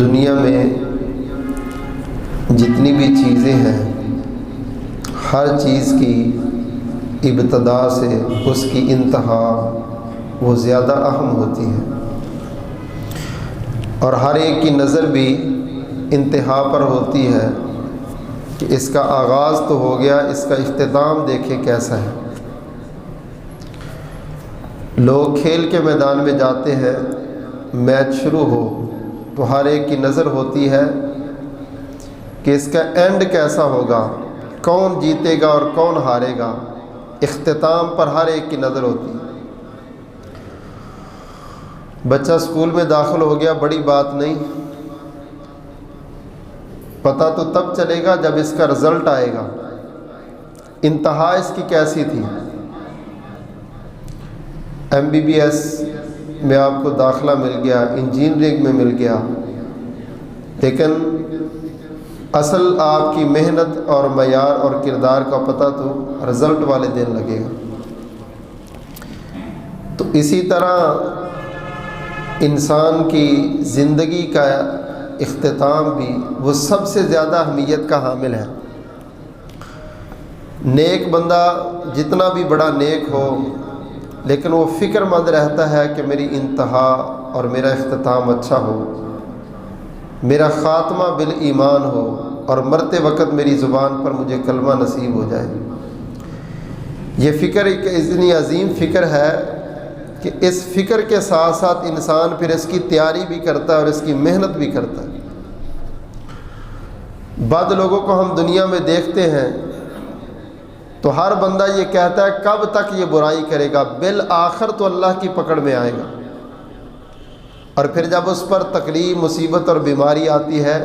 دنیا میں جتنی بھی چیزیں ہیں ہر چیز کی ابتدا سے اس کی انتہا وہ زیادہ اہم ہوتی ہے، اور ہر ایک کی نظر بھی انتہا پر ہوتی ہے کہ اس کا آغاز تو ہو گیا، اس کا اختتام دیکھیں کیسا ہے۔ لوگ کھیل کے میدان میں جاتے ہیں، میچ شروع ہو تو ہر ایک کی نظر ہوتی ہے کہ اس کا اینڈ کیسا ہوگا، کون جیتے گا اور کون ہارے گا۔ اختتام پر ہر ایک کی نظر ہوتی ہے۔ بچہ اسکول میں داخل ہو گیا، بڑی بات نہیں، پتہ تو تب چلے گا جب اس کا رزلٹ آئے گا، انتہا اس کی کیسی تھی۔ MBBS میں آپ کو داخلہ مل گیا، انجینئرنگ میں مل گیا، لیکن اصل آپ کی محنت اور معیار اور کردار کا پتہ تو رزلٹ والے دن لگے گا۔ تو اسی طرح انسان کی زندگی کا اختتام بھی وہ سب سے زیادہ اہمیت کا حامل ہے۔ نیک بندہ جتنا بھی بڑا نیک ہو، لیکن وہ فکر مند رہتا ہے کہ میری انتہا اور میرا اختتام اچھا ہو، میرا خاتمہ بالایمان ہو، اور مرتے وقت میری زبان پر مجھے کلمہ نصیب ہو جائے۔ یہ فکر ایک اتنی عظیم فکر ہے کہ اس فکر کے ساتھ ساتھ انسان پھر اس کی تیاری بھی کرتا ہے اور اس کی محنت بھی کرتا ہے۔ بعض لوگوں کو ہم دنیا میں دیکھتے ہیں تو ہر بندہ یہ کہتا ہے کب تک یہ برائی کرے گا، بالآخر تو اللہ کی پکڑ میں آئے گا، اور پھر جب اس پر تکلیف، مصیبت اور بیماری آتی ہے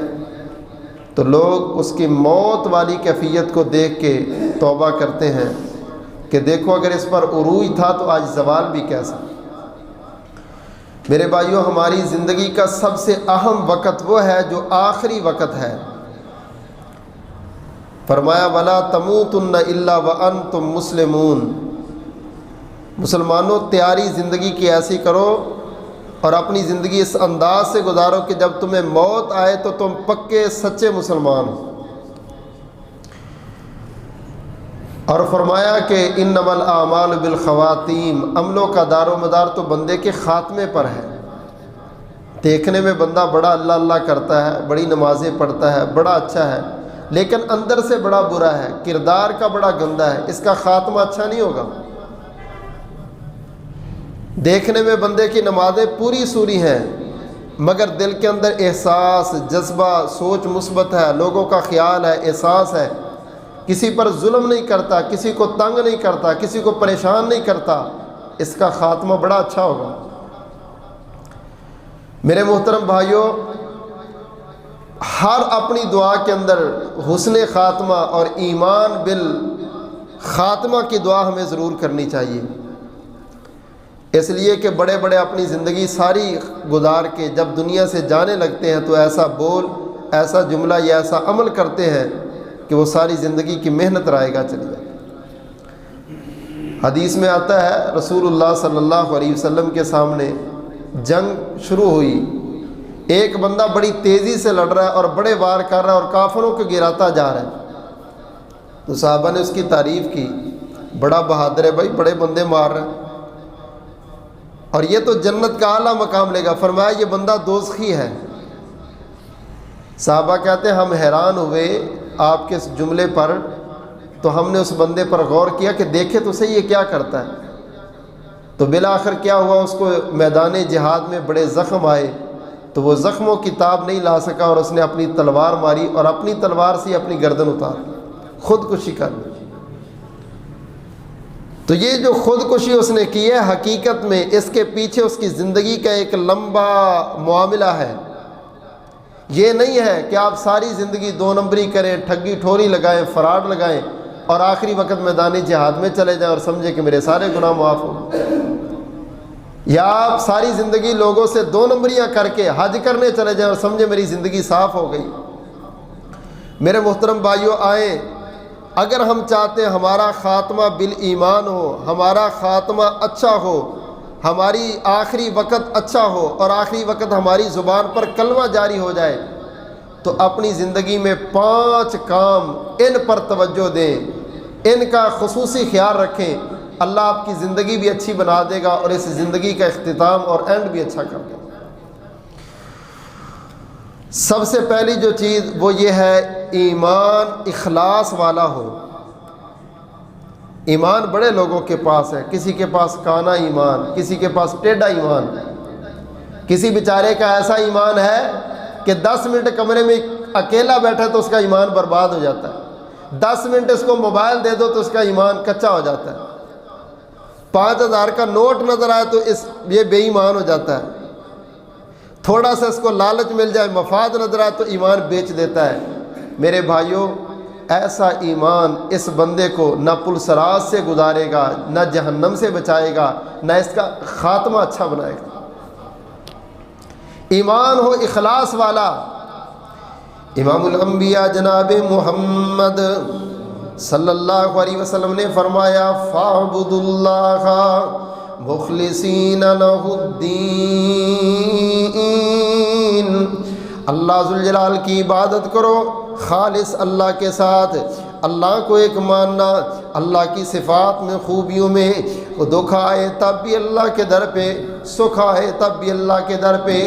تو لوگ اس کی موت والی کیفیت کو دیکھ کے توبہ کرتے ہیں کہ دیکھو اگر اس پر عروج تھا تو آج زوال بھی کیسا۔ میرے بھائیوں، ہماری زندگی کا سب سے اہم وقت وہ ہے جو آخری وقت ہے۔ فرمایا وَلَا تَمُوتُنَّ إِلَّا وَأَنْتُمْ مُسْلِمُونَ۔ مسلمانوں، تیاری زندگی کی ایسی کرو اور اپنی زندگی اس انداز سے گزارو کہ جب تمہیں موت آئے تو تم پکے سچے مسلمان ہو۔ اور فرمایا کہ انما الاعمال بالخواتیم، عملوں کا دار و مدار تو بندے کے خاتمے پر ہے۔ دیکھنے میں بندہ بڑا اللہ اللہ کرتا ہے، بڑی نمازیں پڑھتا ہے، بڑا اچھا ہے، لیکن اندر سے بڑا برا ہے، کردار کا بڑا گندا ہے، اس کا خاتمہ اچھا نہیں ہوگا۔ دیکھنے میں بندے کی نمازیں پوری سوری ہیں، مگر دل کے اندر احساس، جذبہ، سوچ مثبت ہے، لوگوں کا خیال ہے، احساس ہے، کسی پر ظلم نہیں کرتا، کسی کو تنگ نہیں کرتا، کسی کو پریشان نہیں کرتا، اس کا خاتمہ بڑا اچھا ہوگا۔ میرے محترم بھائیوں، ہر اپنی دعا کے اندر حسن خاتمہ اور ایمان بالخاتمہ کی دعا ہمیں ضرور کرنی چاہیے، اس لیے کہ بڑے بڑے اپنی زندگی ساری گزار کے جب دنیا سے جانے لگتے ہیں تو ایسا بول، ایسا جملہ یا ایسا عمل کرتے ہیں کہ وہ ساری زندگی کی محنت رائے گا چلی جائے۔ حدیث میں آتا ہے رسول اللہ صلی اللہ علیہ وسلم کے سامنے جنگ شروع ہوئی، ایک بندہ بڑی تیزی سے لڑ رہا ہے اور بڑے وار کر رہا ہے اور کافروں کو گراتا جا رہا ہے، تو صحابہ نے اس کی تعریف کی، بڑا بہادر ہے بھائی، بڑے بندے مار رہے ہیں، اور یہ تو جنت کا اعلیٰ مقام لے گا۔ فرمایا یہ بندہ دوزخی ہے۔ صحابہ کہتے ہیں ہم حیران ہوئے آپ کے اس جملے پر، تو ہم نے اس بندے پر غور کیا کہ دیکھے تو صحیح یہ کیا کرتا ہے۔ تو بالآخر کیا ہوا، اس کو میدان جہاد میں بڑے زخم آئے تو وہ زخموں کی تاب نہیں لا سکا اور اس نے اپنی تلوار ماری اور اپنی تلوار سے اپنی گردن اتار لی، خودکشی کر لی۔ تو یہ جو خودکشی اس نے کی ہے، حقیقت میں اس کے پیچھے اس کی زندگی کا ایک لمبا معاملہ ہے۔ یہ نہیں ہے کہ آپ ساری زندگی دو نمبری کریں، ٹھگی ٹھوری لگائیں، فراڈ لگائیں اور آخری وقت میدان جہاد میں چلے جائیں اور سمجھیں کہ میرے سارے گناہ معاف ہو گئے، یا آپ ساری زندگی لوگوں سے دو نمبریاں کر کے حج کرنے چلے جائیں اور سمجھیں میری زندگی صاف ہو گئی۔ میرے محترم بھائیوں، آئیں، اگر ہم چاہتے ہیں ہمارا خاتمہ بالایمان ہو، ہمارا خاتمہ اچھا ہو، ہماری آخری وقت اچھا ہو اور آخری وقت ہماری زبان پر کلمہ جاری ہو جائے تو اپنی زندگی میں 5 کام ان پر توجہ دیں، ان کا خصوصی خیال رکھیں، اللہ آپ کی زندگی بھی اچھی بنا دے گا اور اس زندگی کا اختتام اور اینڈ بھی اچھا کر دے گا۔ سب سے پہلی جو چیز وہ یہ ہے ایمان اخلاص والا ہو۔ ایمان بڑے لوگوں کے پاس ہے، کسی کے پاس کانا ایمان، کسی کے پاس ٹیڑھا ایمان، کسی بیچارے کا ایسا ایمان ہے کہ 10 منٹ کمرے میں اکیلا بیٹھا تو اس کا ایمان برباد ہو جاتا ہے، 10 منٹ اس کو موبائل دے دو تو اس کا ایمان کچا ہو جاتا ہے، 5000 کا نوٹ نظر آئے تو یہ بے ایمان ہو جاتا ہے، تھوڑا سا اس کو لالچ مل جائے، مفاد نظر آئے تو ایمان بیچ دیتا ہے۔ میرے بھائیوں، ایسا ایمان اس بندے کو نہ پل صراط سے گزارے گا، نہ جہنم سے بچائے گا، نہ اس کا خاتمہ اچھا بنائے گا۔ ایمان ہو اخلاص والا۔ امام الانبیاء جناب محمد صلی اللہ علیہ وسلم نے فرمایا فَاعْبُدُوا اللَّهَ مُخْلِصِينَ لَهُ الدِّينَ، اللہ ذوالجلال کی عبادت کرو خالص اللہ کے ساتھ، اللہ کو ایک ماننا، اللہ کی صفات میں خوبیوں میں، دکھ آئے تب بھی اللہ کے در پہ، سکھ آئے تب بھی اللہ کے در پہ۔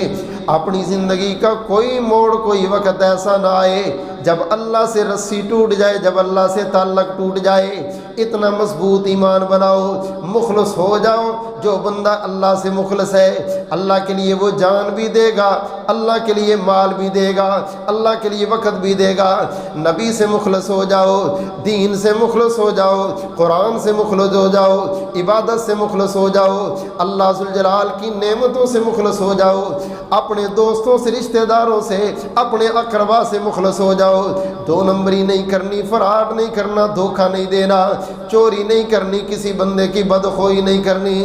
اپنی زندگی کا کوئی موڑ، کوئی وقت ایسا نہ آئے جب اللہ سے رسی ٹوٹ جائے، جب اللہ سے تعلق ٹوٹ جائے۔ اتنا مضبوط ایمان بناؤ، مخلص ہو جاؤ۔ جو بندہ اللہ سے مخلص ہے، اللہ کے لیے وہ جان بھی دے گا، اللہ کے لیے مال بھی دے گا، اللہ کے لیے وقت بھی دے گا۔ نبی سے مخلص ہو جاؤ، دین سے مخلص ہو جاؤ، قرآن سے مخلص ہو جاؤ، عبادت سے مخلص ہو جاؤ، اللہ ذوالجلال کی نعمتوں سے مخلص ہو جاؤ، اپنے دوستوں سے، رشتہ داروں سے، اپنے اقربا سے مخلص ہو جاؤ۔ 2 نمبری نہیں کرنی، فراڈ نہیں کرنا، دھوکہ نہیں دینا، چوری نہیں کرنی، کسی بندے کی بدخوئی نہیں کرنی۔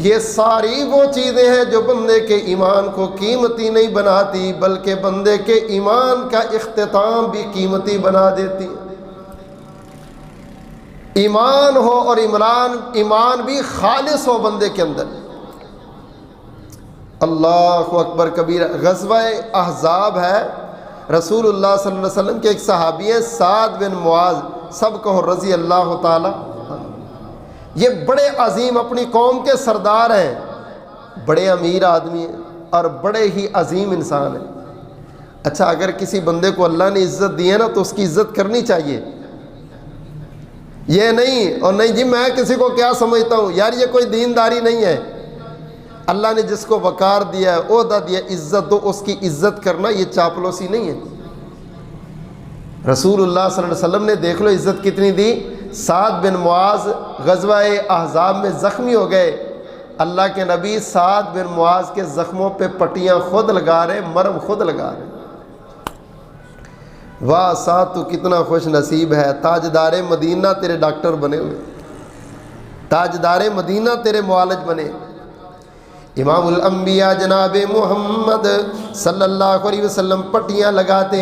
یہ ساری وہ چیزیں ہیں جو بندے کے ایمان کو قیمتی نہیں بناتی، بلکہ بندے کے ایمان کا اختتام بھی قیمتی بنا دیتی۔ ایمان ہو اور ایمان بھی خالص ہو بندے کے اندر۔ اللہ اکبر کبیرہ۔ غزوہ احزاب ہے، رسول اللہ صلی اللہ علیہ وسلم کے ایک صحابی ہیں سعد بن معاذ، سب کہو رضی اللہ تعالی۔ یہ بڑے عظیم اپنی قوم کے سردار ہیں، بڑے امیر آدمی ہیں اور بڑے ہی عظیم انسان ہیں۔ اچھا، اگر کسی بندے کو اللہ نے عزت دی ہے نا تو اس کی عزت کرنی چاہیے، یہ نہیں اور نہیں جی میں کسی کو کیا سمجھتا ہوں، یار یہ کوئی دینداری نہیں ہے۔ اللہ نے جس کو وقار دیا ہے، عہدہ دیا، عزت دو، اس کی عزت کرنا یہ چاپلوسی نہیں ہے۔ رسول اللہ صلی اللہ علیہ وسلم نے دیکھ لو عزت کتنی دی۔ سعد بن معاذ غزوہ احزاب میں زخمی ہو گئے، اللہ کے نبی سعد بن معاذ کے زخموں پہ پٹیاں خود لگا رہے، مرہم خود لگا رہے۔ واہ سعد تو کتنا خوش نصیب ہے، تاجدار مدینہ تیرے ڈاکٹر بنے ہوئے، تاجدار مدینہ تیرے معالج بنے۔ امام الانبیاء جناب محمد صلی اللہ علیہ وسلم پٹیاں لگاتے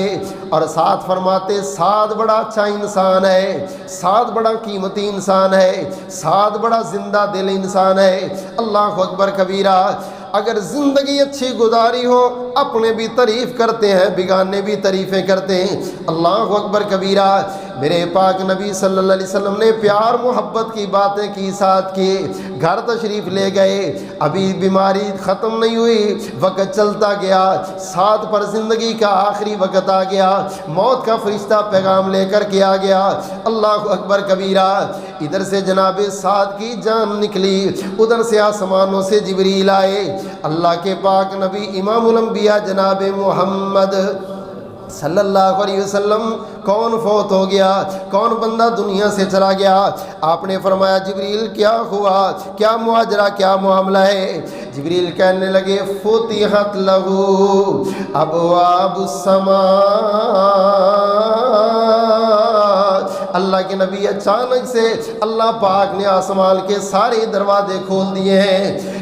اور ساتھ فرماتے سعد بڑا اچھا انسان ہے، سعد بڑا قیمتی انسان ہے، سعد بڑا زندہ دل انسان ہے۔ اللہ اکبر کبیرہ۔ اگر زندگی اچھی گزاری ہو اپنے بھی تعریف کرتے ہیں، بیگانے بھی تعریفیں کرتے ہیں۔ اللہ اکبر کبیرہ۔ میرے پاک نبی صلی اللہ علیہ وسلم نے پیار محبت کی باتیں کی، ساتھ کی، گھر تشریف لے گئے، ابھی بیماری ختم نہیں ہوئی، وقت چلتا گیا، ساتھ پر زندگی کا آخری وقت آ گیا، موت کا فرشتہ پیغام لے کر کے آ گیا۔ اللہ اکبر کبیرہ۔ ادھر سے جناب سعد کی جان نکلی، ادھر سے آسمانوں سے جبریل آئے، اللہ کے پاک نبی امام الانبیاء جناب محمد صلی اللہ علیہ وسلم کون فوت ہو گیا، کون بندہ دنیا سے چلا گیا؟ آپ نے فرمایا جبریل کیا ہوا، کیا ماجرا، کیا معاملہ ہے؟ جبریل کہنے لگے فتحت لہو ابواب السماء، اللہ کے نبی اچانک سے اللہ پاک نے آسمان کے سارے دروازے کھول دیے ہیں،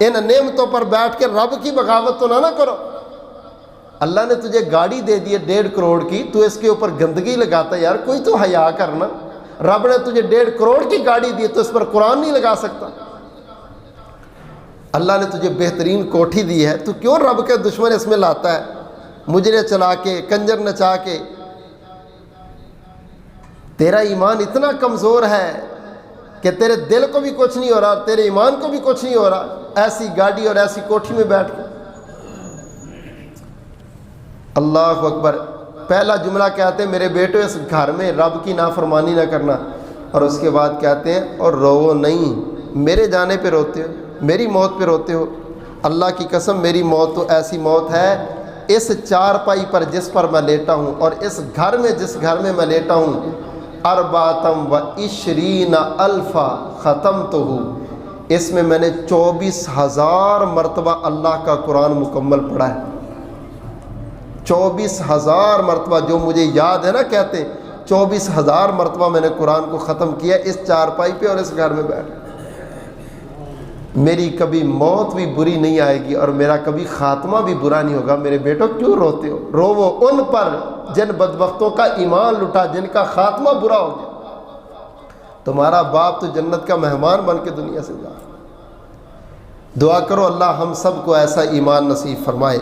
ان نعمتوں پر بیٹھ کے رب کی بغاوت تو نہ کرو۔ اللہ نے تجھے گاڑی دے دی ہے 1.5 کروڑ کی، تو اس کے اوپر گندگی لگاتا ہے، یار کوئی تو حیا کرنا۔ رب نے تجھے 1.5 کروڑ کی گاڑی دی ہے تو اس پر قرآن نہیں لگا سکتا۔ اللہ نے تجھے بہترین کوٹھی دی ہے، تو کیوں رب کے دشمن اس میں لاتا ہے، مجرے چلا کے، کنجر نچا کے؟ تیرا ایمان اتنا کمزور ہے کہ تیرے دل کو بھی کچھ نہیں ہو رہا، تیرے ایمان کو بھی کچھ نہیں ہو رہا، ایسی گاڑی اور ایسی کوٹھی میں بیٹھ کے۔ اللہ اکبر۔ پہلا جملہ کہتے ہیں میرے بیٹو اس گھر میں رب کی نافرمانی نہ کرنا، اور اس کے بعد کہتے ہیں اور رو نہیں، میرے جانے پہ روتے ہو، میری موت پہ روتے ہو۔ اللہ کی قسم میری موت تو ایسی موت ہے، اس چارپائی پر جس پر میں لیٹا ہوں، اور اس گھر میں جس گھر میں میں لیٹا ہوں، 24 الفا ختمتہ، اس میں میں نے 24,000 مرتبہ اللہ کا قرآن مکمل پڑھا ہے۔ 24,000 مرتبہ، جو مجھے یاد ہے نا، کہتے 24,000 مرتبہ میں نے قرآن کو ختم کیا اس چارپائی پہ اور اس گھر میں بیٹھ۔ میری کبھی موت بھی بری نہیں آئے گی اور میرا کبھی خاتمہ بھی برا نہیں ہوگا۔ میرے بیٹو کیوں روتے ہو؟ روو ان پر جن بدبختوں کا ایمان لٹا، جن کا خاتمہ برا ہو گیا۔ تمہارا باپ تو جنت کا مہمان بن کے دنیا سے جا۔ دعا کرو اللہ ہم سب کو ایسا ایمان نصیب فرمائے۔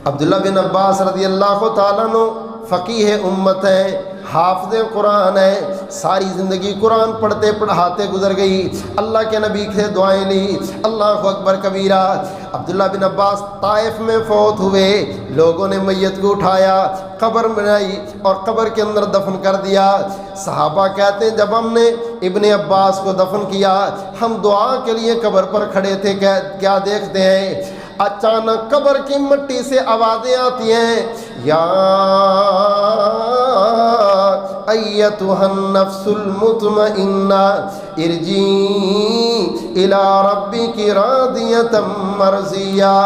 عبداللہ بن عباس رضی اللہ تعالیٰ عنہ فقیہ امت ہیں، حافظ قرآن ہیں، ساری زندگی قرآن پڑھتے پڑھاتے گزر گئی، اللہ کے نبی سے دعائیں لی، اللہ اکبر کبیرہ۔ عبداللہ بن عباس طائف میں فوت ہوئے، لوگوں نے میت کو اٹھایا، قبر بنائی اور قبر کے اندر دفن کر دیا۔ صحابہ کہتے ہیں جب ہم نے ابن عباس کو دفن کیا، ہم دعا کے لیے قبر پر کھڑے تھے، کیا دیکھتے ہیں؟ اچانک قبر کی مٹی سے آوازیں آتی ہیں، یا ایتھا النفس المطمئنہ ارجعی الی ربک راضیۃ مرضیہ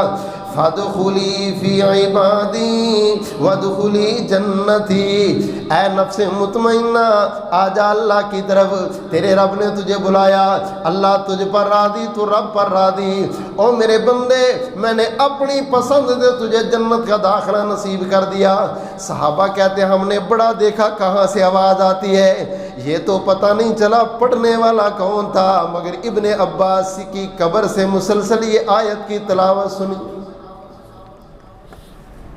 فادخلی فی عبادی وادخلی جنتی۔ اے نفس مطمئنہ آجا اللہ کی طرف، تیرے رب نے تجھے بلایا، اللہ تجھ پر راضی، تو رب پر راضی۔ او میرے بندے، میں نے اپنی پسند سے تجھے جنت کا داخلہ نصیب کر دیا۔ صحابہ کہتے ہیں ہم نے بڑا دیکھا کہاں سے آواز آتی ہے، یہ تو پتہ نہیں چلا پڑھنے والا کون تھا، مگر ابن عباس کی قبر سے مسلسل یہ آیت کی تلاوت سنی۔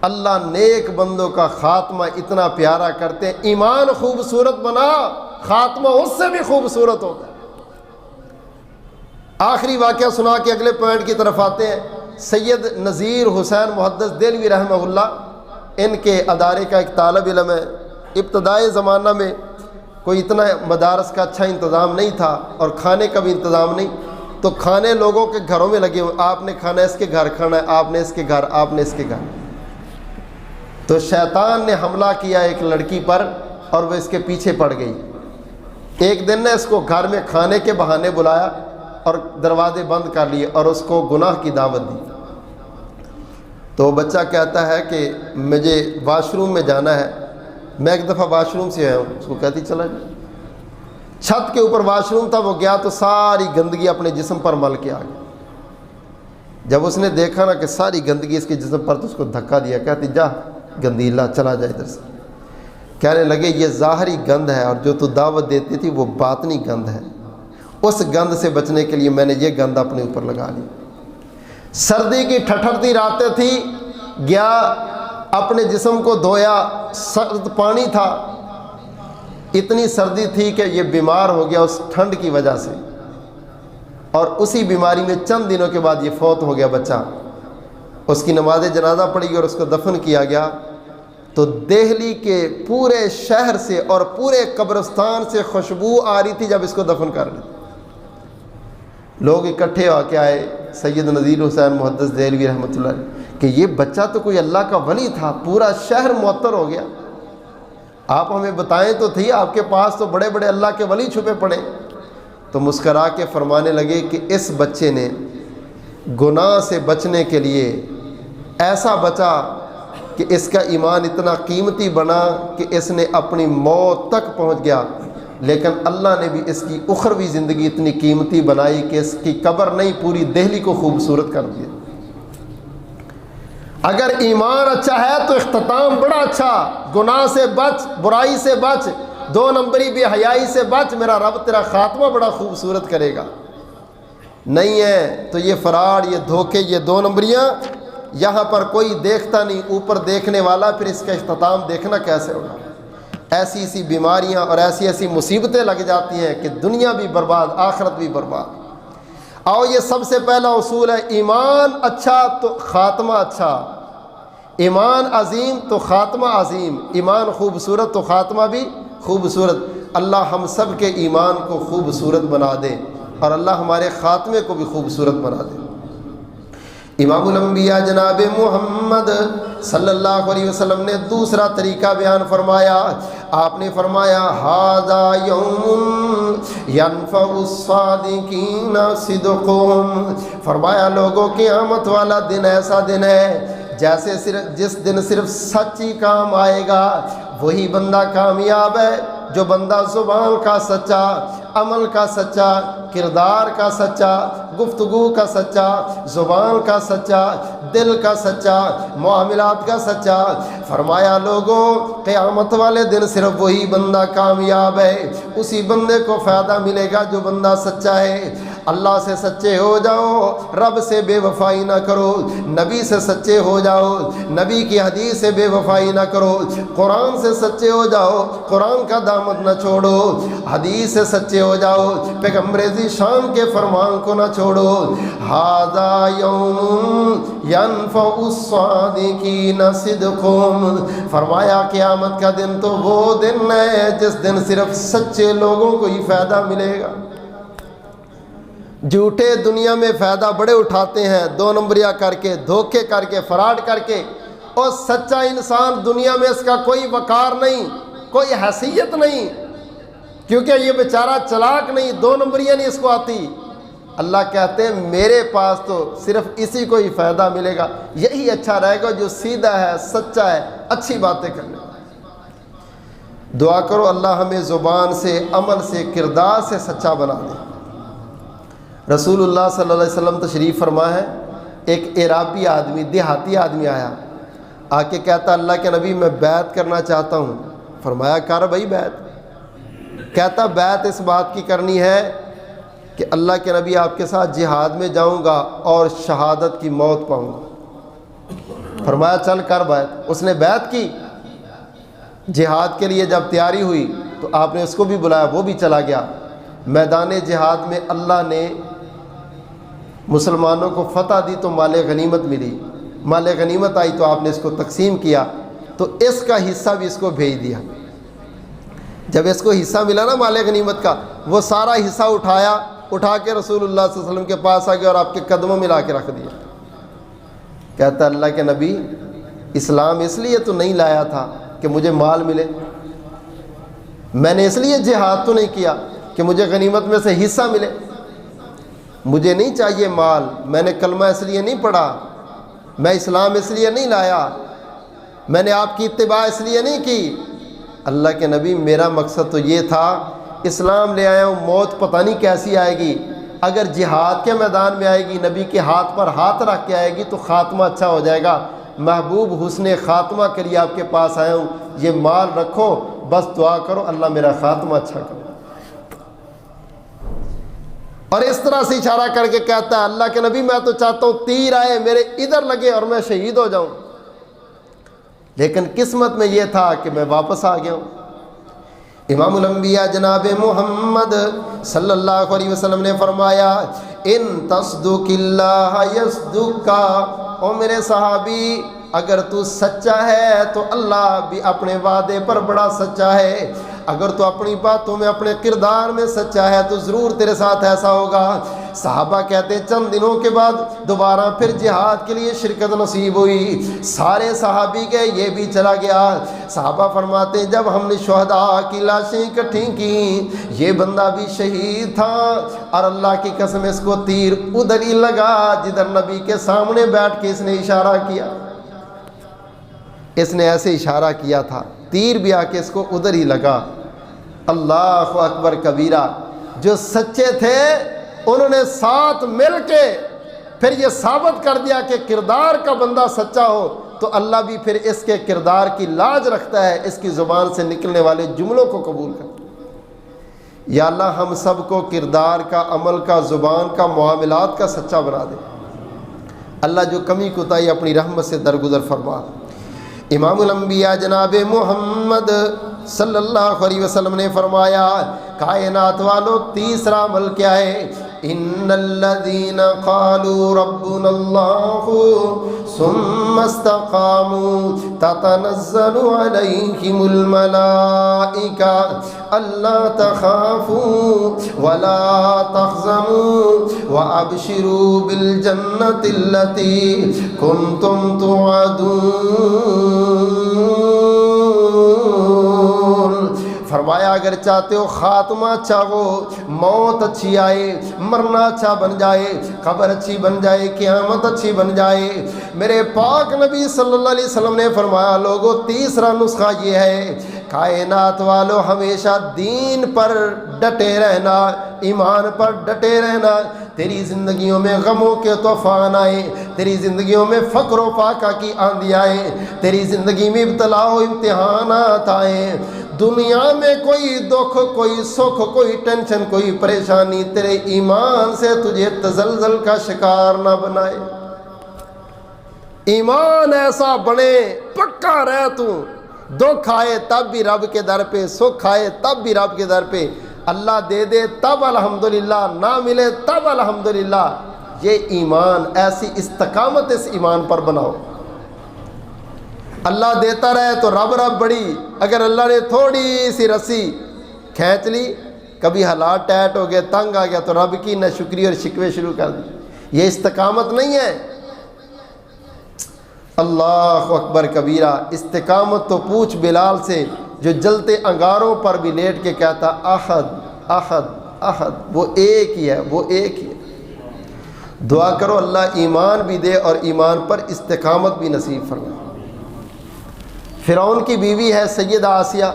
اللہ نیک بندوں کا خاتمہ اتنا پیارا کرتے ہیں، ایمان خوبصورت بنا، خاتمہ اس سے بھی خوبصورت ہوتا ہے۔ آخری واقعہ سنا کے اگلے پوائنٹ کی طرف آتے ہیں۔ سید نذیر حسین محدث دہلوی رحمہ اللہ، ان کے ادارے کا ایک طالب علم ہے۔ ابتدائی زمانہ میں کوئی اتنا مدارس کا اچھا انتظام نہیں تھا اور کھانے کا بھی انتظام نہیں، تو کھانے لوگوں کے گھروں میں لگے ہوئے، آپ نے کھانا اس کے گھر کھانا ہے، آپ نے اس کے گھر، آپ نے اس کے گھر۔ تو شیطان نے حملہ کیا ایک لڑکی پر اور وہ اس کے پیچھے پڑ گئی۔ ایک دن نے اس کو گھر میں کھانے کے بہانے بلایا اور دروازے بند کر لیے اور اس کو گناہ کی دعوت دی۔ تو بچہ کہتا ہے کہ مجھے واش روم میں جانا ہے، میں ایک دفعہ واش روم سے آیا ہوں، اس کو کہتی چلا جائے۔ چھت کے اوپر واش روم تھا، وہ گیا تو ساری گندگی اپنے جسم پر مل کے آ گئی۔ جب اس نے دیکھا نا کہ ساری گندگی اس کے جسم پر، تو اس کو دھکا دیا، کہتی جا گندیلا چلا جائے ادھر سے۔ کہنے لگے یہ ظاہری گند ہے اور جو تو دعوت دیتی تھی وہ باطنی گند ہے، اس گند سے بچنے کے لیے میں نے یہ گند اپنے اوپر لگا لی۔ سردی کی ٹھٹھرتی راتیں تھی، گیا اپنے جسم کو دھویا، سرد پانی تھا، اتنی سردی تھی کہ یہ بیمار ہو گیا اس ٹھنڈ کی وجہ سے، اور اسی بیماری میں چند دنوں کے بعد یہ فوت ہو گیا بچہ۔ اس کی نماز جنازہ پڑھی اور اس کو دفن کیا گیا۔ تو دہلی کے پورے شہر سے اور پورے قبرستان سے خوشبو آ رہی تھی جب اس کو دفن کر رہے، لوگ اکٹھے ہو کے آئے سید نذیر حسین محدث دہلوی رحمۃ اللہ علیہ کہ یہ بچہ تو کوئی اللہ کا ولی تھا، پورا شہر معطر ہو گیا، آپ ہمیں بتائیں تو تھی، آپ کے پاس تو بڑے بڑے اللہ کے ولی چھپے پڑے۔ تو مسکرا کے فرمانے لگے کہ اس بچے نے گناہ سے بچنے کے لیے ایسا بچا کہ اس کا ایمان اتنا قیمتی بنا کہ اس نے اپنی موت تک پہنچ گیا لیکن اللہ نے بھی اس کی اخروی زندگی اتنی قیمتی بنائی کہ اس کی قبر نہیں پوری دہلی کو خوبصورت کر دیا۔ اگر ایمان اچھا ہے تو اختتام بڑا اچھا، گناہ سے بچ، برائی سے بچ، 2 نمبری بے حیائی سے بچ، میرا رب تیرا خاتمہ بڑا خوبصورت کرے گا۔ نہیں ہے تو یہ فراڈ، یہ دھوکے، یہ 2 نمبریاں یہاں پر کوئی دیکھتا نہیں، اوپر دیکھنے والا پھر اس کا اختتام دیکھنا کیسے ہوگا۔ ایسی ایسی بیماریاں اور ایسی ایسی مصیبتیں لگ جاتی ہیں کہ دنیا بھی برباد، آخرت بھی برباد۔ آؤ یہ سب سے پہلا اصول ہے، ایمان اچھا تو خاتمہ اچھا، ایمان عظیم تو خاتمہ عظیم، ایمان خوبصورت تو خاتمہ بھی خوبصورت۔ اللہ ہم سب کے ایمان کو خوبصورت بنا دے اور اللہ ہمارے خاتمے کو بھی خوبصورت بنا دے۔ امام الانبیاء جناب محمد صلی اللہ علیہ وسلم نے دوسرا طریقہ بیان فرمایا۔ آپ نے فرمایا ھذا یوم ینفع الصادقین صدقہم، فرمایا لوگوں قیامت والا دن ایسا دن ہے جیسے جس دن صرف سچی کام آئے گا وہی بندہ کامیاب ہے، جو بندہ زبان کا سچا، عمل کا سچا، کردار کا سچا، گفتگو کا سچا، زبان کا سچا، دل کا سچا، معاملات کا سچا۔ فرمایا لوگوں قیامت والے دن صرف وہی بندہ کامیاب ہے، اسی بندے کو فائدہ ملے گا جو بندہ سچا ہے۔ اللہ سے سچے ہو جاؤ، رب سے بے وفائی نہ کرو، نبی سے سچے ہو جاؤ، نبی کی حدیث سے بے وفائی نہ کرو، قرآن سے سچے ہو جاؤ، قرآن کا دامن نہ چھوڑو، حدیث سے سچے ہو جاؤ، پیغمبر ذیشان کے فرمان کو نہ چھوڑو۔ ھذا یوم ینفع الصادقین صدقہم، فرمایا قیامت کا دن تو وہ دن ہے جس دن صرف سچے لوگوں کو ہی فائدہ ملے گا۔ جھوٹے دنیا میں فائدہ بڑے اٹھاتے ہیں، 2 نمبریاں کر کے، دھوکے کر کے، فراڈ کر کے، اور سچا انسان دنیا میں اس کا کوئی وقار نہیں، کوئی حیثیت نہیں، کیونکہ یہ بیچارہ چلاک نہیں، 2 نمبریاں نہیں اس کو آتی۔ اللہ کہتے ہیں میرے پاس تو صرف اسی کو ہی فائدہ ملے گا، یہی اچھا رہے گا جو سیدھا ہے، سچا ہے، اچھی باتیں کرنے۔ دعا کرو اللہ ہمیں زبان سے، عمل سے، کردار سے سچا بنا دے۔ رسول اللہ صلی اللہ علیہ وسلم تشریف فرما ہے، ایک عرابی آدمی، دیہاتی آدمی آیا، آ کے کہتا اللہ کے نبی میں بیعت کرنا چاہتا ہوں۔ فرمایا کر بھائی بیعت۔ کہتا بیعت اس بات کی کرنی ہے کہ اللہ کے نبی آپ کے ساتھ جہاد میں جاؤں گا اور شہادت کی موت پاؤں گا۔ فرمایا چل کر بیعت۔ اس نے بیعت کی، جہاد کے لیے جب تیاری ہوئی تو آپ نے اس کو بھی بلایا، وہ بھی چلا گیا۔ میدان جہاد میں اللہ نے مسلمانوں کو فتح دی تو مال غنیمت ملی، مال غنیمت آئی تو آپ نے اس کو تقسیم کیا، تو اس کا حصہ بھی اس کو بھیج دیا۔ جب اس کو حصہ ملا نا مال غنیمت کا، وہ سارا حصہ اٹھا کے رسول اللہ صلی اللہ علیہ وسلم کے پاس آ گیا اور آپ کے قدموں میں لا کے رکھ دیا۔ کہتا اللہ کے نبی اسلام اس لیے تو نہیں لایا تھا کہ مجھے مال ملے، میں نے اس لیے جہاد تو نہیں کیا کہ مجھے غنیمت میں سے حصہ ملے، مجھے نہیں چاہیے مال، میں نے کلمہ اس لیے نہیں پڑھا، میں اسلام اس لیے نہیں لایا، میں نے آپ کی اتباع اس لیے نہیں کی۔ اللہ کے نبی میرا مقصد تو یہ تھا، اسلام لے آیا ہوں، موت پتہ نہیں کیسی آئے گی، اگر جہاد کے میدان میں آئے گی، نبی کے ہاتھ پر ہاتھ رکھ کے آئے گی تو خاتمہ اچھا ہو جائے گا۔ محبوب حسن خاتمہ کے لیے آپ کے پاس آیا ہوں، یہ مال رکھو، بس دعا کرو اللہ میرا خاتمہ اچھا کرو۔ اور اس طرح سے اشارہ کر کے کہتا ہے اللہ کے نبی میں تو چاہتا ہوں تیر آئے میرے ادھر لگے اور میں شہید ہو جاؤں، لیکن قسمت میں یہ تھا کہ میں واپس آ گیا ہوں۔ امام الانبیاء جناب محمد صلی اللہ علیہ وسلم نے فرمایا ان تصدق اللہ یصدق، او میرے صحابی اگر تو سچا ہے تو اللہ بھی اپنے وعدے پر بڑا سچا ہے، اگر تو اپنی باتوں میں، اپنے کردار میں سچا ہے تو ضرور تیرے ساتھ ایسا ہوگا۔ صحابہ کہتے ہیں چند دنوں کے بعد دوبارہ پھر جہاد کے لیے شرکت نصیب ہوئی، سارے صحابی کے یہ بھی چلا گیا۔ صحابہ فرماتے ہیں جب ہم نے شہداء کی لاشیں اکٹھی کی، یہ بندہ بھی شہید تھا اور اللہ کی قسم اس کو تیر ادھر ہی لگا جدھر نبی کے سامنے بیٹھ کے اس نے اشارہ کیا، اس نے ایسے اشارہ کیا تھا، تیر بھی آ کے اس کو ادھر ہی لگا۔ اللہ اکبر کبیرہ۔ جو سچے تھے انہوں نے ساتھ مل کے پھر یہ ثابت کر دیا کہ کردار کا بندہ سچا ہو تو اللہ بھی پھر اس کے کردار کی لاج رکھتا ہے، اس کی زبان سے نکلنے والے جملوں کو قبول کرتا ہے۔ یا اللہ ہم سب کو کردار کا، عمل کا، زبان کا، معاملات کا سچا بنا دے۔ اللہ جو کمی کوتاہی اپنی رحمت سے درگزر فرما۔ امام الانبیاء جناب محمد صلی اللہ علیہ وسلم نے فرمایا کائنات والو تیسرا عمل کیا ہے؟ ان الذین قالوا ربنا اللہ ثم استقاموا تتنزل علیہم الملائکہ الا تخافوا ولا تحزنوا وابشروا بالجنۃ التي کنتم توعدون۔ فرمایا اگر چاہتے ہو خاتمہ اچھا ہو، موت اچھی آئے، مرنا اچھا بن جائے، قبر اچھی بن جائے، قیامت اچھی بن جائے، میرے پاک نبی صلی اللہ علیہ وسلم نے فرمایا لوگوں تیسرا نسخہ یہ ہے کائنات والو ہمیشہ دین پر ڈٹے رہنا، ایمان پر ڈٹے رہنا۔ تیری زندگیوں میں غموں کے طوفان آئے، تیری زندگیوں میں فقر و فاقہ کی آندھی آئے، تیری زندگی میں ابتلا و امتحانات آئے، دنیا میں کوئی دکھ، کوئی سکھ، کوئی ٹینشن، کوئی پریشانی تیرے ایمان سے تجھے تزلزل کا شکار نہ بنائے۔ ایمان ایسا بنے پکا رہ تو، دکھ آئے تب بھی رب کے در پہ، سکھ آئے تب بھی رب کے در پہ، اللہ دے دے تب الحمدللہ، نہ ملے تب الحمدللہ۔ یہ ایمان، ایسی استقامت اس ایمان پر بناؤ۔ اللہ دیتا رہے تو رب رب بڑی، اگر اللہ نے تھوڑی سی رسی کھینچ لی، کبھی حالات ٹائٹ ہو گئے، تنگ آ گیا تو رب کی نہ شکری اور شکوے شروع کر دی۔ یہ استقامت نہیں ہے۔ اللہ اکبر کبیرہ۔ استقامت تو پوچھ بلال سے جو جلتے انگاروں پر بھی لیٹ کے کہتا احد احد احد، وہ ایک ہی ہے، وہ ایک ہی ہے۔ دعا کرو اللہ ایمان بھی دے اور ایمان پر استقامت بھی نصیب فرمائے۔ فرعون کی بیوی ہے سیدہ آسیہ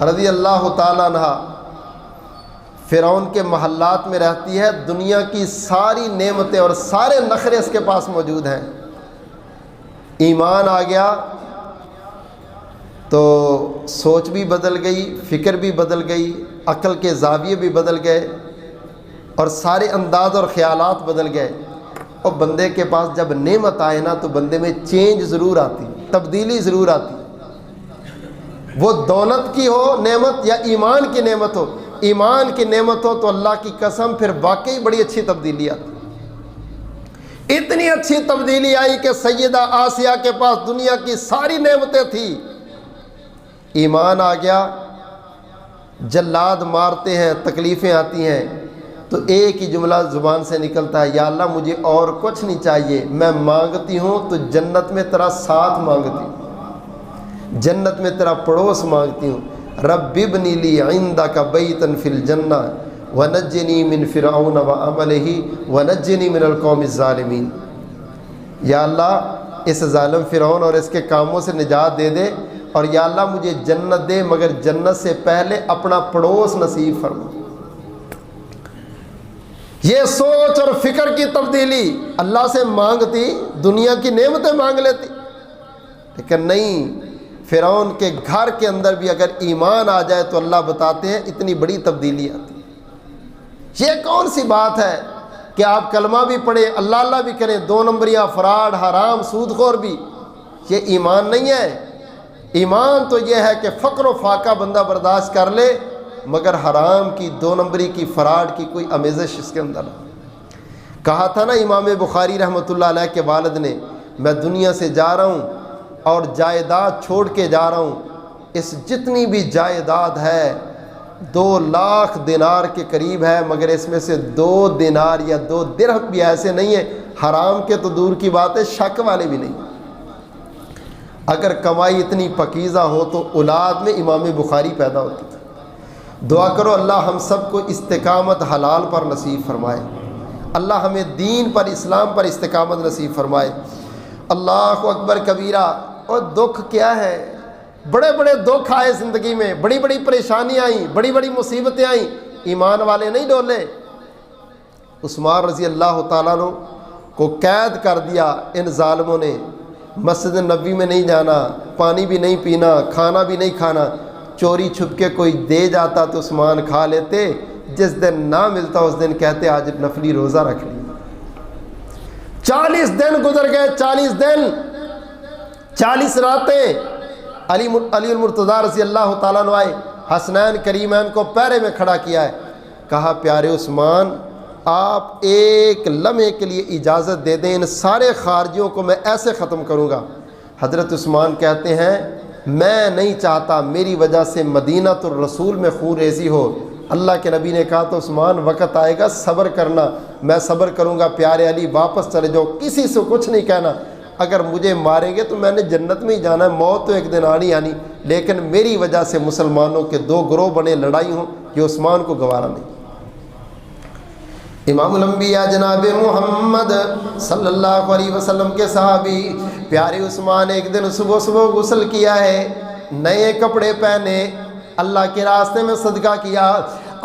رضی اللہ تعالیٰ عنہ، فرعون کے محلات میں رہتی ہے، دنیا کی ساری نعمتیں اور سارے نخرے اس کے پاس موجود ہیں۔ ایمان آ گیا تو سوچ بھی بدل گئی، فکر بھی بدل گئی، عقل کے زاویے بھی بدل گئے اور سارے انداز اور خیالات بدل گئے۔ اور بندے کے پاس جب نعمت آئے نا تو بندے میں چینج ضرور آتی، تبدیلی ضرور آتی، وہ دولت کی ہو نعمت یا ایمان کی نعمت ہو۔ ایمان کی نعمت ہو تو اللہ کی قسم پھر واقعی بڑی اچھی تبدیلی آتی۔ اتنی اچھی تبدیلی آئی کہ سیدہ آسیہ کے پاس دنیا کی ساری نعمتیں تھیں، ایمان آ گیا، جلاد مارتے ہیں، تکلیفیں آتی ہیں تو ایک ہی جملہ زبان سے نکلتا ہے، یا اللہ مجھے اور کچھ نہیں چاہیے، میں مانگتی ہوں تو جنت میں تیرا ساتھ مانگتی ہوں، جنت میں تیرا پڑوس مانگتی ہوں۔ رب ابن لی عندک بیتا فی الجنہ ونجنی من فرعون وعملہ ونجنی من القوم الظالمین۔ یا اللہ اس ظالم فرعون اور اس کے کاموں سے نجات دے دے، اور یا اللہ مجھے جنت دے، مگر جنت سے پہلے اپنا پڑوس نصیب فرما۔ یہ سوچ اور فکر کی تبدیلی، اللہ سے مانگتی، دنیا کی نعمتیں مانگ لیتی، لیکن نہیں، فرعون کے گھر کے اندر بھی اگر ایمان آ جائے تو اللہ بتاتے ہیں اتنی بڑی تبدیلی آتی۔ یہ کون سی بات ہے کہ آپ کلمہ بھی پڑھیں، اللہ اللہ بھی کریں، 2 نمبریاں، فراڈ، حرام، سود خور بھی، یہ ایمان نہیں ہے۔ ایمان تو یہ ہے کہ فقر و فاقہ بندہ برداشت کر لے، مگر حرام کی، 2 نمبری کی، فراڈ کی کوئی آمیزش اس کے اندر نہ۔ کہا تھا نا امام بخاری رحمۃ اللہ علیہ کے والد نے، میں دنیا سے جا رہا ہوں اور جائیداد چھوڑ کے جا رہا ہوں، اس جتنی بھی جائیداد ہے 2 لاکھ دینار کے قریب ہے، مگر اس میں سے 2 دینار یا 2 درہم بھی ایسے نہیں ہیں، حرام کے تو دور کی بات ہے، شک والے بھی نہیں۔ اگر کمائی اتنی پکیزہ ہو تو اولاد میں امام بخاری پیدا ہوتی تھی۔ دعا کرو اللہ ہم سب کو استقامت حلال پر نصیب فرمائے، اللہ ہمیں دین پر، اسلام پر استقامت نصیب فرمائے۔ اللہ اکبر کبیرہ۔ اور دکھ کیا ہے؟ بڑے بڑے دکھ آئے زندگی میں، بڑی بڑی پریشانیاں آئیں، بڑی بڑی مصیبتیں آئیں، ایمان والے نہیں ڈولے۔ عثمان رضی اللہ تعالیٰ عنہ کو قید کر دیا ان ظالموں نے، مسجد نبوی میں نہیں جانا، پانی بھی نہیں پینا، کھانا بھی نہیں کھانا، چوری چھپ کے کوئی دے جاتا تو عثمان کھا لیتے، جس دن نہ ملتا اس دن کہتے آج نفلی روزہ رکھ لی۔ 40 دن گزر گئے، 40 دن 40 راتیں۔ علی المرتضیٰ رضی اللہ تعالیٰ عنہ آئے، حسنین کریمین کو پیرے میں کھڑا کیا ہے، کہا پیارے عثمان آپ ایک لمحے کے لیے اجازت دے دیں، ان سارے خارجیوں کو میں ایسے ختم کروں گا۔ حضرت عثمان کہتے ہیں میں نہیں چاہتا میری وجہ سے مدینہ الرسول میں خون ریزی ہو۔ اللہ کے نبی نے کہا تو عثمان وقت آئے گا صبر کرنا، میں صبر کروں گا، پیارے علی واپس چلے جاؤ، کسی سے کچھ نہیں کہنا، اگر مجھے ماریں گے تو میں نے جنت میں ہی جانا ہے، موت تو ایک دن آنی آنی، لیکن میری وجہ سے مسلمانوں کے 2 گروہ بنے، لڑائی ہوں، یہ عثمان کو گوارا نہیں۔ امام الانبیاء جناب محمد صلی اللہ علیہ وسلم کے صحابی پیارے عثمان ایک دن صبح صبح غسل کیا ہے، نئے کپڑے پہنے، اللہ کے راستے میں صدقہ کیا،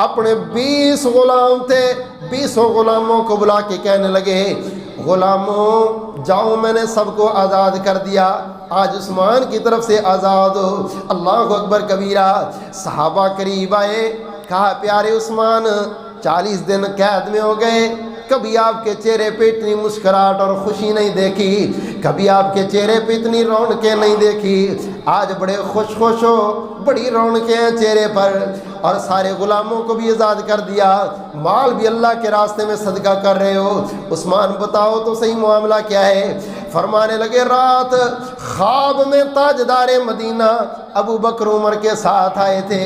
اپنے 20 غلام تھے، 20 غلاموں کو بلا کے کہنے لگے غلاموں جاؤ میں نے سب کو آزاد کر دیا، آج عثمان کی طرف سے آزاد ہو، اللہ اکبر کبیرہ۔ صحابہ قریب آئے، کہا پیارے عثمان 40 دن قید میں ہو گئے، کبھی آپ کے چہرے پہ اتنی مسکراہٹ اور خوشی نہیں دیکھی، کبھی آپ کے چہرے پہ اتنی رونقیں نہیں دیکھی، آج بڑے خوش ہو، بڑی رونقیں ہیں چہرے پر، اور سارے غلاموں کو بھی آزاد کر دیا، مال بھی اللہ کے راستے میں صدقہ کر رہے ہو، عثمان بتاؤ تو صحیح معاملہ کیا ہے؟ فرمانے لگے رات خواب میں تاجدار مدینہ ابو بکر عمر کے ساتھ آئے تھے،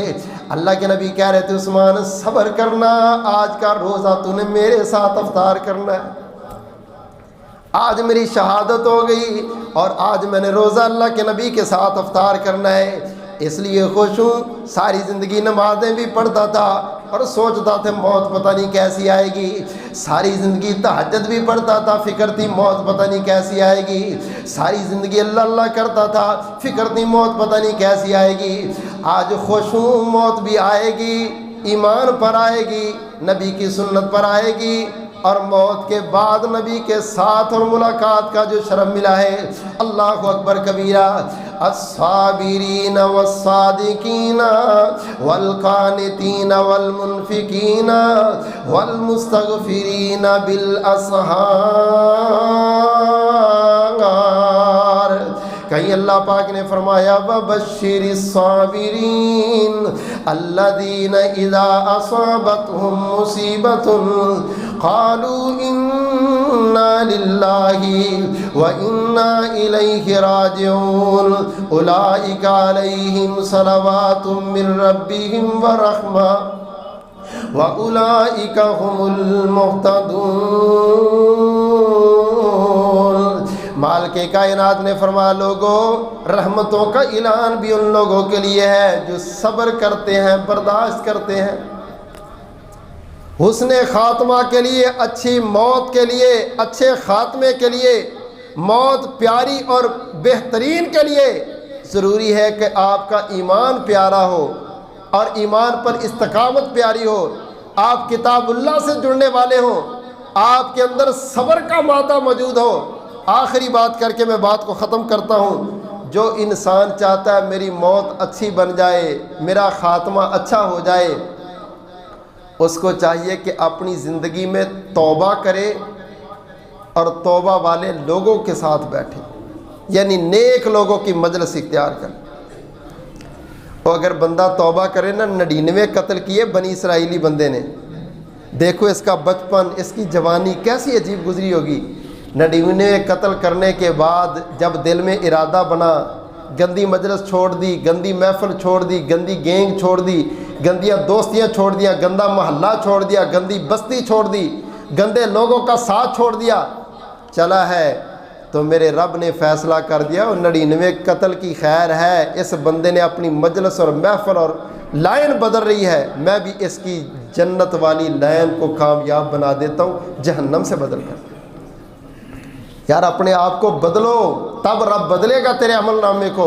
اللہ کے نبی کہہ رہے تھے عثمان صبر کرنا، آج کا روزہ تو نے میرے ساتھ افطار کرنا ہے، آج میری شہادت ہو گئی اور آج میں نے روزہ اللہ کے نبی کے ساتھ افطار کرنا ہے، اس لیے خوش ہوں۔ ساری زندگی نمازیں بھی پڑھتا تھا اور سوچتا تھا موت پتہ نہیں کیسی آئے گی، ساری زندگی تہجد بھی پڑھتا تھا، فکر تھی موت پتہ نہیں کیسی آئے گی، ساری زندگی اللہ اللہ کرتا تھا، فکر تھی موت پتہ نہیں کیسی آئے گی، آج خوش ہوں موت بھی آئے گی، ایمان پر آئے گی، نبی کی سنت پر آئے گی، اور موت کے بعد نبی کے ساتھ اور ملاقات کا جو شرف ملا ہے، اللہ اکبر کبیرہ۔ الصابرین والصادقین والقانتین والمنفقین والمستغفرین بالاسحار۔ کہیں اللہ پاک نے فرمایا وَبَشِّرِ الصَّابِرِينَ الَّذِينَ إِذَا أَصَابَتْهُمْ مُصِيبَةٌ قَالُوا إِنَّا لِلَّهِ وَإِنَّا إِلَيْهِ رَاجِعُونَ أُولَئِكَ عَلَيْهِمْ صَلَوَاتٌ مِّن رَّبِّهِمْ وَرَحْمَةٌ وَأُولَئِكَ هُمُ الْمُهْتَدُونَ۔ مال کے کائنات نے فرمایا لوگوں رحمتوں کا اعلان بھی ان لوگوں کے لیے ہے جو صبر کرتے ہیں، برداشت کرتے ہیں، حسن خاتمہ کے لیے، اچھی موت کے لیے، اچھے خاتمے کے لیے، موت پیاری اور بہترین کے لیے ضروری ہے کہ آپ کا ایمان پیارا ہو اور ایمان پر استقامت پیاری ہو، آپ کتاب اللہ سے جڑنے والے ہوں، آپ کے اندر صبر کا مادہ موجود ہو۔ آخری بات کر کے میں بات کو ختم کرتا ہوں، جو انسان چاہتا ہے میری موت اچھی بن جائے، میرا خاتمہ اچھا ہو جائے، اس کو چاہیے کہ اپنی زندگی میں توبہ کرے اور توبہ والے لوگوں کے ساتھ بیٹھے، یعنی نیک لوگوں کی مجلس اختیار کرے۔ اور اگر بندہ توبہ کرے نا، 99 قتل کیے بنی اسرائیلی بندے نے، دیکھو اس کا بچپن، اس کی جوانی کیسی عجیب گزری ہوگی۔ 99 قتل کرنے کے بعد جب دل میں ارادہ بنا، گندی مجلس چھوڑ دی، گندی محفل چھوڑ دی، گندی گینگ چھوڑ دی، گندیاں دوستیاں چھوڑ دیا، گندا محلہ چھوڑ دیا، گندی بستی چھوڑ دی، گندے لوگوں کا ساتھ چھوڑ دیا، چلا ہے تو میرے رب نے فیصلہ کر دیا اور 99 قتل کی خیر ہے، اس بندے نے اپنی مجلس اور محفل اور لائن بدل رہی ہے، میں بھی اس کی جنت والی لائن کو کامیاب بنا دیتا ہوں جہنم سے بدل کر۔ یار اپنے آپ کو بدلو، تب رب بدلے گا تیرے عمل نامے کو۔